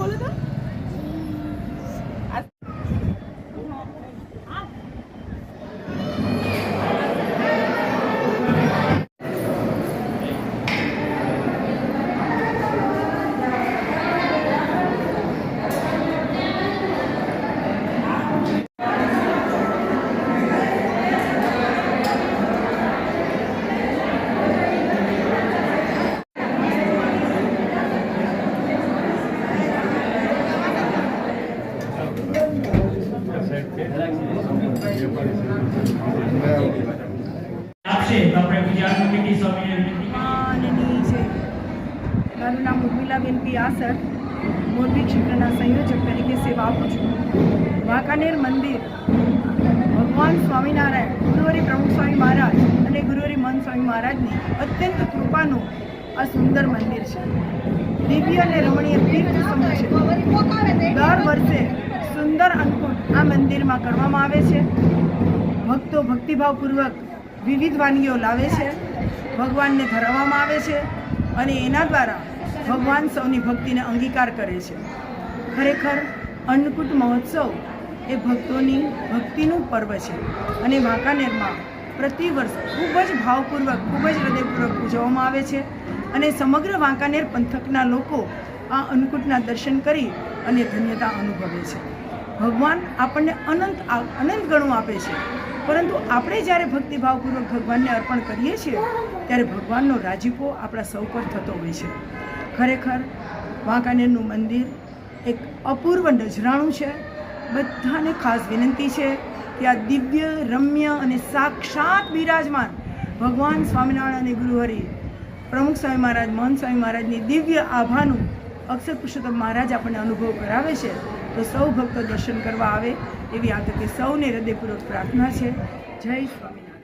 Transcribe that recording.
बोलो तो મારું નામ ઉર્મિલાબેન પી આસર, મોરબી ક્ષેત્રના સંયોજક તરીકે સેવા આપું છું. વાંકાનેર મંદિર ભગવાન સ્વામિનારાયણ, ગુરુવરી પ્રમુખ સ્વામી મહારાજ અને ગુરુવરી મહંત સ્વામી મહારાજની અત્યંત કૃપાનું આ સુંદર મંદિર છે. દિવ્ય અને રમણીય તીર્થ સમૂહ છે. દર વર્ષે સુંદર અન્નકૂટ આ મંદિરમાં કરવામાં આવે છે. ભક્તો ભક્તિભાવપૂર્વક વિવિધ વાનગીઓ લાવે છે, ભગવાનને ધરાવવામાં આવે છે અને એના દ્વારા ભગવાન સૌની ભક્તિને અંગીકાર કરે છે. ખરેખર અન્નકૂટ મહોત્સવ એ ભક્તોની ભક્તિનું પર્વ છે અને વાંકાનેરમાં પ્રતિવર્ષ ખૂબ જ ભાવપૂર્વક, ખૂબ જ હૃદયપૂર્વક ઉજવવામાં આવે છે અને સમગ્ર વાંકાનેર પંથકના લોકો આ અન્નકૂટના દર્શન કરી અને ધન્યતા અનુભવે છે. ભગવાન આપણને અનંત ગણું આપે છે, પરંતુ આપણે જ્યારે ભક્તિભાવપૂર્વક ભગવાનને અર્પણ કરીએ છીએ ત્યારે ભગવાનનો રાજીપો આપણા સૌ પર થતો હોય છે. ખરેખર વાંકાનેરનું મંદિર એક અપૂર્વ નજરાણું છે. બધાને ખાસ વિનંતી છે કે આ દિવ્ય, રમ્ય અને સાક્ષાત બિરાજમાન ભગવાન સ્વામિનારાયણ અને ગુરુહરિ પ્રમુખ સ્વામી મહારાજ, મહંત સ્વામી મહારાજની દિવ્ય આભાનું અક્ષર પુરુષોત્તમ મહારાજ આપણને અનુભવ કરાવે છે. તો સૌ ભક્તો દર્શન કરવા આવે એવી આ તકે સૌને હૃદયપૂર્વક પ્રાર્થના છે. જય સ્વામિનારાયણ.